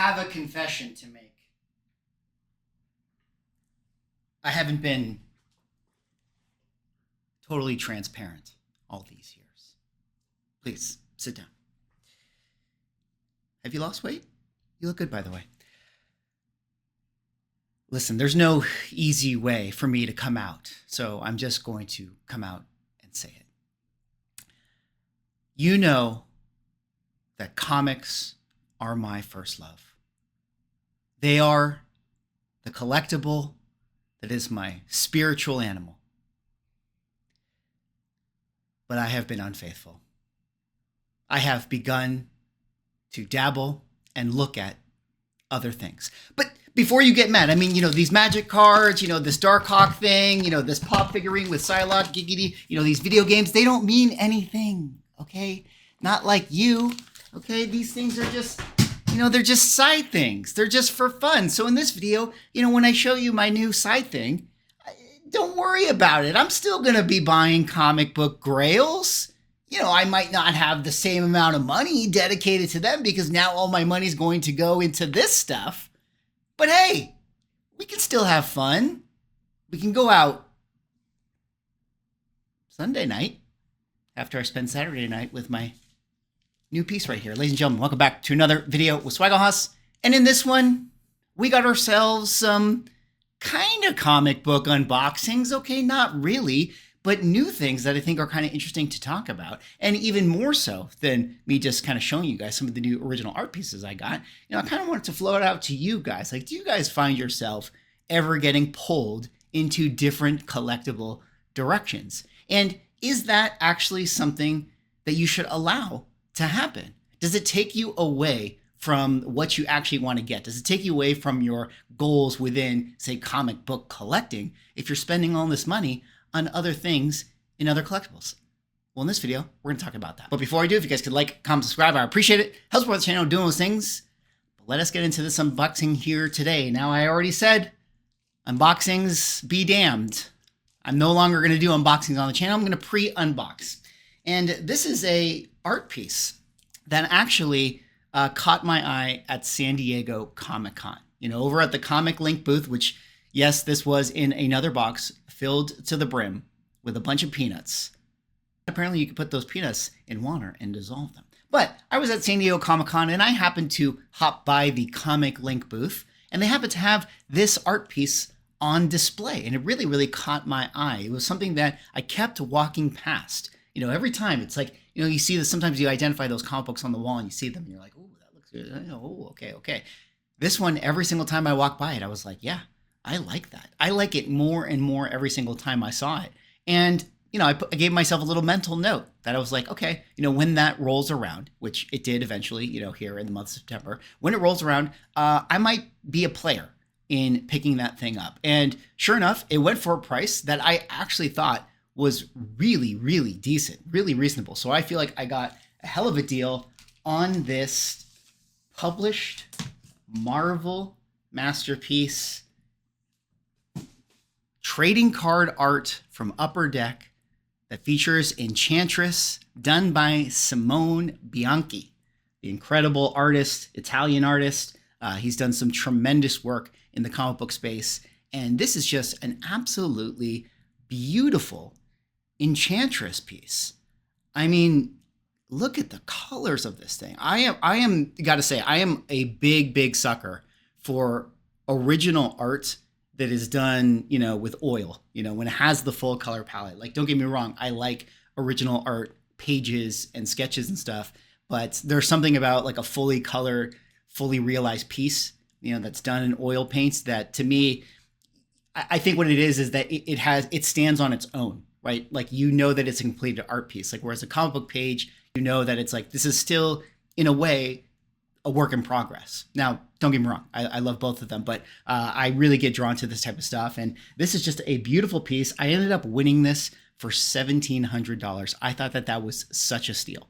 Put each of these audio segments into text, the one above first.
have a confession to make. I haven't been totally transparent all these years. Please, sit down. Have you lost weight? You look good, by the way. Listen, there's no easy way for me to come out, so I'm just going to come out and say it. You know that comics are my first love. They are the collectible that is my spiritual animal. But I have been unfaithful. I have begun to dabble and look at other things. But before you get mad, I mean, these magic cards, this Darkhawk thing, this pop figurine with Psylocke, Giggity, these video games, they don't mean anything, okay? Not like you, okay? These things are just, they're just side things. They're just for fun. So in this video, when I show you my new side thing, don't worry about it. I'm still going to be buying comic book grails. I might not have the same amount of money dedicated to them because now all my money's going to go into this stuff. But hey, we can still have fun. We can go out Sunday night after I spend Saturday night with my new piece right here. Ladies and gentlemen, welcome back to another video with Swagglehus. And in this one, we got ourselves some kind of comic book unboxings. Okay, not really, but new things that I think are kind of interesting to talk about. And even more so than me just kind of showing you guys some of the new original art pieces I got, I kind of wanted to float out to you guys. Like, do you guys find yourself ever getting pulled into different collectible directions? And is that actually something that you should allow to happen? Does it take you away from what you actually want to get? Does it take you away from your goals within, say, comic book collecting if you're spending all this money on other things in other collectibles? Well, in this video, we're going to talk about that. But before I do, if you guys could like, comment, subscribe, I appreciate it. Helps support the channel doing those things. But let us get into this unboxing here today. Now, I already said unboxings be damned. I'm no longer going to do unboxings on the channel. I'm going to pre-unbox. And this is a art piece that actually caught my eye at San Diego Comic-Con. Over at the Comic Link booth, which, yes, this was in another box filled to the brim with a bunch of peanuts. Apparently, you could put those peanuts in water and dissolve them. But I was at San Diego Comic-Con, and I happened to hop by the Comic Link booth, and they happened to have this art piece on display, and it really, really caught my eye. It was something that I kept walking past. Every time, it's like, you see this, sometimes you identify those comic books on the wall, and you see them, and you're like, oh, that looks good. Oh, okay. This one, every single time I walked by it, I was like, yeah, I like that. I like it more and more every single time I saw it. And, I gave myself a little mental note that I was like, okay, when that rolls around, which it did eventually, here in the month of September, when it rolls around, I might be a player in picking that thing up. And sure enough, it went for a price that I actually thought was really, really decent, really reasonable. So I feel like I got a hell of a deal on this published Marvel masterpiece trading card art from Upper Deck that features Enchantress, done by Simone Bianchi, the incredible artist, Italian artist. He's done some tremendous work in the comic book space. And this is just an absolutely beautiful Enchantress piece. I mean, look at the colors of this thing. I am gotta say, I am a big sucker for original art that is done, with oil, when it has the full color palette. Like, don't get me wrong, I like original art pages and sketches and stuff, but there's something about like a fully colored, fully realized piece, that's done in oil paints that, to me, I think what it is that it stands on its own, right? Like, that it's a completed art piece. Like, whereas a comic book page, that it's like, this is still, in a way, a work in progress. Now, don't get me wrong, I love both of them, but I really get drawn to this type of stuff. And this is just a beautiful piece. I ended up winning this for $1,700. I thought that was such a steal,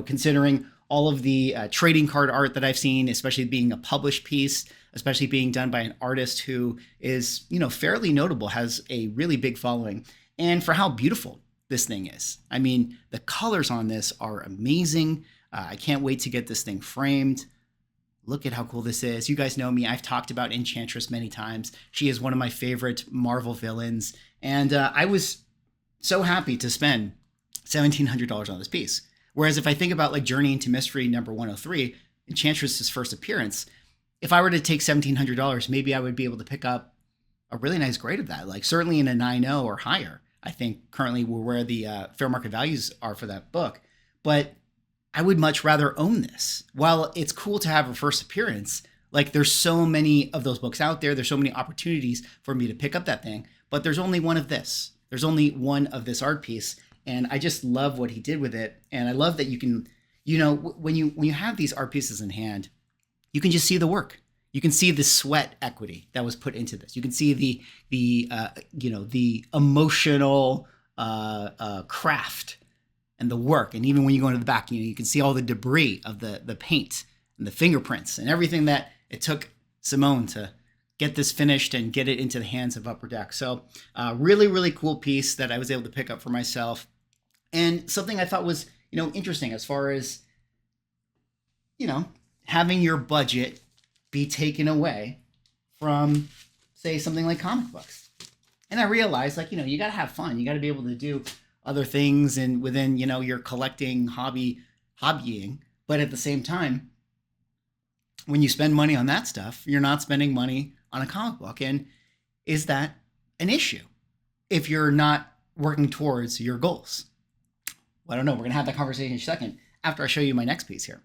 considering all of the trading card art that I've seen, especially being a published piece, especially being done by an artist who is, fairly notable, has a really big following, and for how beautiful this thing is. I mean, the colors on this are amazing. I can't wait to get this thing framed. Look at how cool this is. You guys know me. I've talked about Enchantress many times. She is one of my favorite Marvel villains. And I was so happy to spend $1,700 on this piece. Whereas if I think about like Journey into Mystery number 103, Enchantress's first appearance, if I were to take $1,700, maybe I would be able to pick up a really nice grade of that, like certainly in a 9.0 or higher. I think currently we're where the fair market values are for that book. But I would much rather own this. While it's cool to have a first appearance, like there's so many of those books out there. There's so many opportunities for me to pick up that thing, but there's only one of this. There's only one of this art piece. And I just love what he did with it. And I love that you can, when you have these art pieces in hand, you can just see the work. You can see the sweat equity that was put into this. You can see the emotional craft and the work. And even when you go into the back, you can see all the debris of the paint and the fingerprints and everything that it took Simone to get this finished and get it into the hands of Upper Deck. So really, really cool piece that I was able to pick up for myself. And something I thought was, interesting as far as, having your budget be taken away from, say, something like comic books. And I realized, you got to have fun. You got to be able to do other things and within, your collecting hobbying. But at the same time, when you spend money on that stuff, you're not spending money on a comic book. And is that an issue if you're not working towards your goals? Well, I don't know. We're going to have that conversation in a second after I show you my next piece here.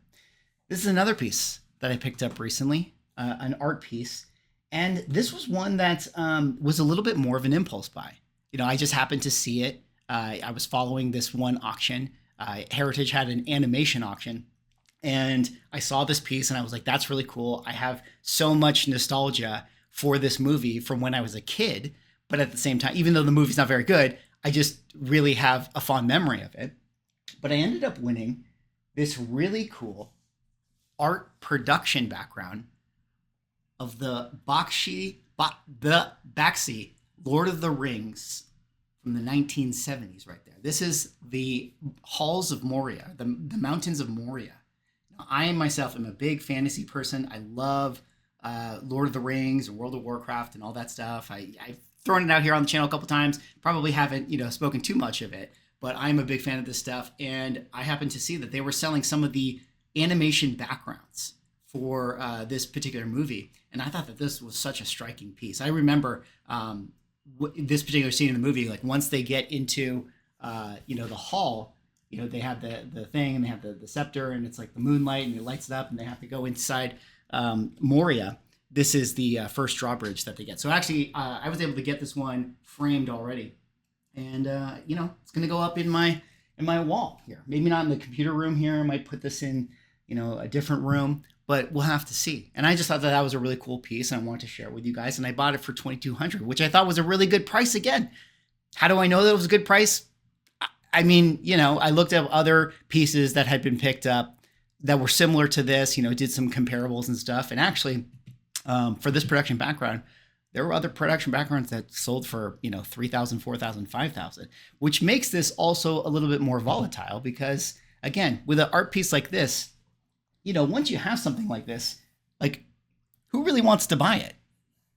This is another piece that I picked up recently, an art piece. And this was one that was a little bit more of an impulse buy. I just happened to see it. I was following this one auction. Heritage had an animation auction. And I saw this piece and I was like, that's really cool. I have so much nostalgia for this movie from when I was a kid. But at the same time, even though the movie's not very good, I just really have a fond memory of it. But I ended up winning this really cool art production background of the Bakshi Lord of the Rings from the 1970s right there. This is the Halls of Moria, the Mountains of Moria. Now, I myself am a big fantasy person. I love Lord of the Rings, World of Warcraft, and all that stuff. I've thrown it out here on the channel a couple times. Probably haven't, spoken too much of it, but I'm a big fan of this stuff. And I happened to see that they were selling some of the animation backgrounds for this particular movie. And I thought that this was such a striking piece. I remember this particular scene in the movie, like once they get into, the hall, they have the thing and they have the scepter and it's like the moonlight and it lights it up and they have to go inside Moria. This is the first drawbridge that they get. So actually, I was able to get this one framed already. And, it's going to go up in my wall here. Maybe not in the computer room here. I might put this in, a different room. But we'll have to see. And I just thought that was a really cool piece and I wanted to share it with you guys. And I bought it for $2,200, which I thought was a really good price again. How do I know that it was a good price? I mean, I looked at other pieces that had been picked up that were similar to this, did some comparables and stuff. And actually, for this production background, there were other production backgrounds that sold for, $3,000, $4,000, $5,000, which makes this also a little bit more volatile because, again, with an art piece like this, once you have something like this, like who really wants to buy it?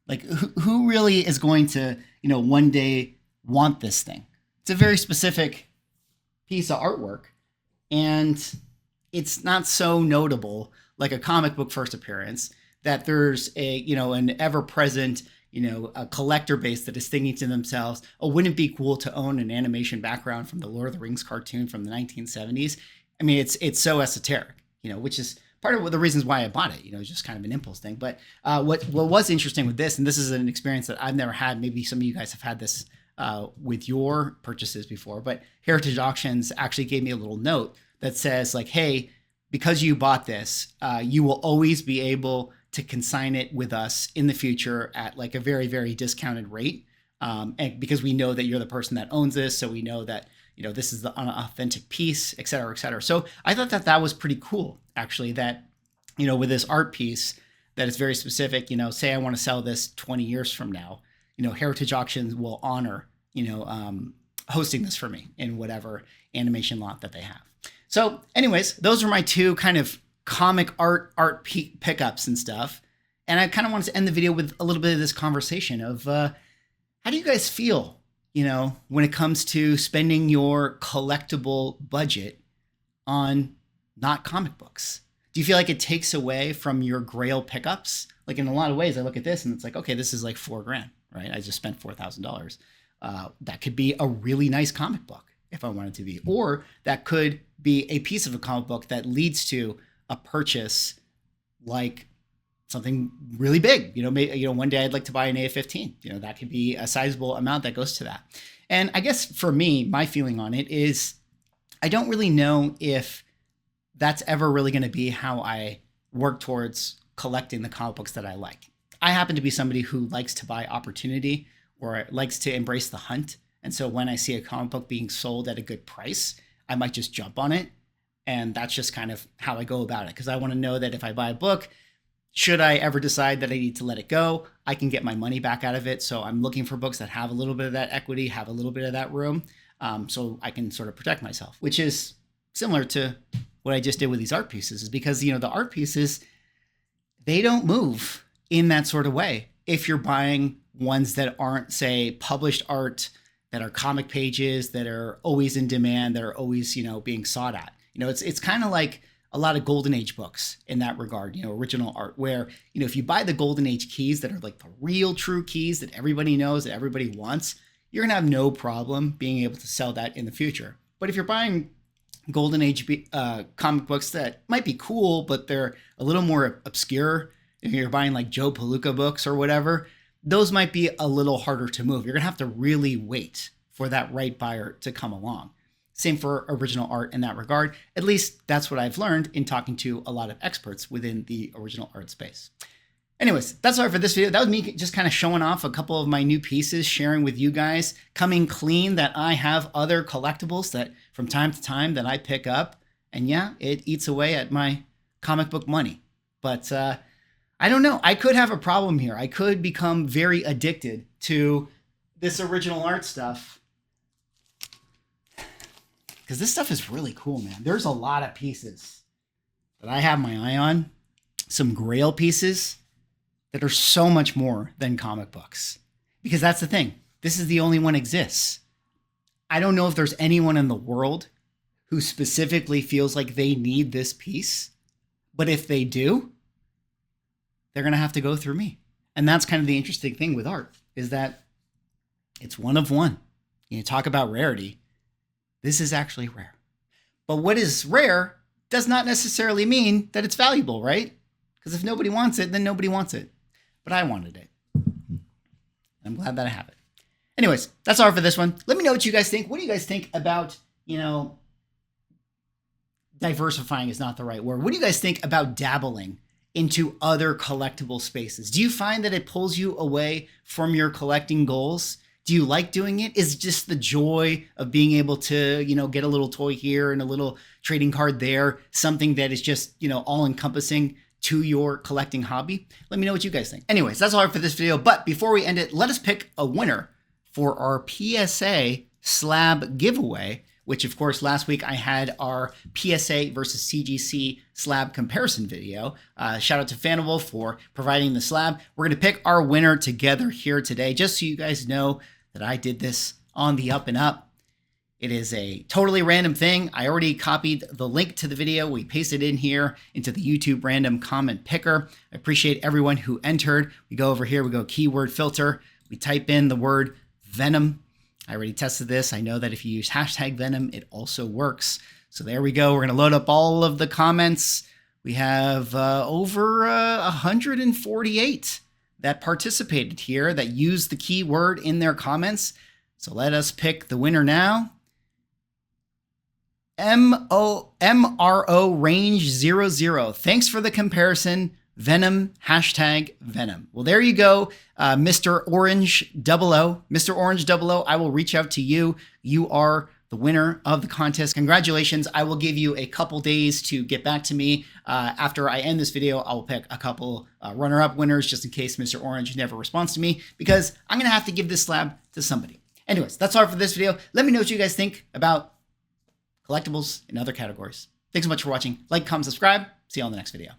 Like who really is going to, one day want this thing? It's a very specific piece of artwork and it's not so notable like a comic book first appearance that there's an ever present, a collector base that is thinking to themselves, oh, wouldn't it be cool to own an animation background from the Lord of the Rings cartoon from the 1970s? I mean, it's so esoteric, which is part of the reasons why I bought it, it's just kind of an impulse thing. But what was interesting with this, and this is an experience that I've never had, maybe some of you guys have had this with your purchases before, but Heritage Auctions actually gave me a little note that says like, hey, because you bought this, you will always be able to consign it with us in the future at like a very, very discounted rate. And because we know that you're the person that owns this, so we know that this is the authentic piece, et cetera, et cetera. So I thought that was pretty cool, actually, that, with this art piece that is very specific, say I want to sell this 20 years from now, Heritage Auctions will honor, hosting this for me in whatever animation lot that they have. So anyways, those are my two kind of comic art pickups and stuff. And I kind of wanted to end the video with a little bit of this conversation of how do you guys feel, when it comes to spending your collectible budget on not comic books? Do you feel like it takes away from your grail pickups? Like in a lot of ways, I look at this and it's like, okay, this is like $4,000, right? I just spent $4,000. That could be a really nice comic book if I wanted to be, or that could be a piece of a comic book that leads to a purchase like something really big. One day I'd like to buy an AF-15. That could be a sizable amount that goes to that. And I guess for me, my feeling on it is I don't really know if that's ever really going to be how I work towards collecting the comic books that I like. I happen to be somebody who likes to buy opportunity or likes to embrace the hunt. And so when I see a comic book being sold at a good price, I might just jump on it. And that's just kind of how I go about it. Because I want to know that if I buy a book, should I ever decide that I need to let it go, I can get my money back out of it. So I'm looking for books that have a little bit of that equity, have a little bit of that room, so I can sort of protect myself, which is similar to what I just did with these art pieces, is because, the art pieces, they don't move in that sort of way. If you're buying ones that aren't, say, published art, that are comic pages, that are always in demand, that are always, being sought at. It's kind of like a lot of Golden Age books in that regard, original art, where, if you buy the Golden Age keys that are like the real true keys that everybody knows, that everybody wants, you're going to have no problem being able to sell that in the future. But if you're buying Golden Age comic books that might be cool, but they're a little more obscure, if you're buying like Joe Palooka books or whatever, those might be a little harder to move. You're going to have to really wait for that right buyer to come along. Same for original art in that regard. At least that's what I've learned in talking to a lot of experts within the original art space. Anyways, that's all for this video. That was me just kind of showing off a couple of my new pieces, sharing with you guys, coming clean that I have other collectibles that from time to time that I pick up. And yeah, it eats away at my comic book money. But I don't know. I could have a problem here. I could become very addicted to this original art stuff. Because this stuff is really cool, man. There's a lot of pieces that I have my eye on. Some grail pieces that are so much more than comic books. Because that's the thing. This is the only one exists. I don't know if there's anyone in the world who specifically feels like they need this piece. But if they do, they're going to have to go through me. And that's kind of the interesting thing with art, is that it's one of one. Talk about rarity. This is actually rare. But what is rare does not necessarily mean that it's valuable, right? Because if nobody wants it, then nobody wants it. But I wanted it. I'm glad that I have it. Anyways, that's all for this one. Let me know what you guys think. What do you guys think about, diversifying is not the right word. What do you guys think about dabbling into other collectible spaces? Do you find that it pulls you away from your collecting goals? Do you like doing it? Is just the joy of being able to, get a little toy here and a little trading card there, something that is just, all encompassing to your collecting hobby? Let me know what you guys think. Anyways, that's all for this video. But before we end it, let us pick a winner for our PSA slab giveaway, which of course last week I had our PSA versus CGC slab comparison video. Shout out to Fanable for providing the slab. We're going to pick our winner together here today, just so you guys know that I did this on the up and up. It is a totally random thing. I already copied the link to the video. We pasted it in here into the YouTube random comment picker. I appreciate everyone who entered. We go over here, we go keyword filter. We type in the word Venom. I already tested this. I know that if you use hashtag Venom, it also works. So there we go. We're going to load up all of the comments. We have over 148 that participated here, that used the keyword in their comments. So let us pick the winner now. MRO Range 00. Thanks for the comparison. Venom, hashtag Venom. Well, there you go, Mr. Orange 00. Mr. Orange 00, I will reach out to you. You are the winner of the contest. Congratulations. I will give you a couple days to get back to me. After I end this video, I will pick a couple runner-up winners, just in case Mr. Orange never responds to me, because I'm going to have to give this slab to somebody. Anyways, that's all for this video. Let me know what you guys think about collectibles in other categories. Thanks so much for watching. Like, comment, subscribe. See you on the next video.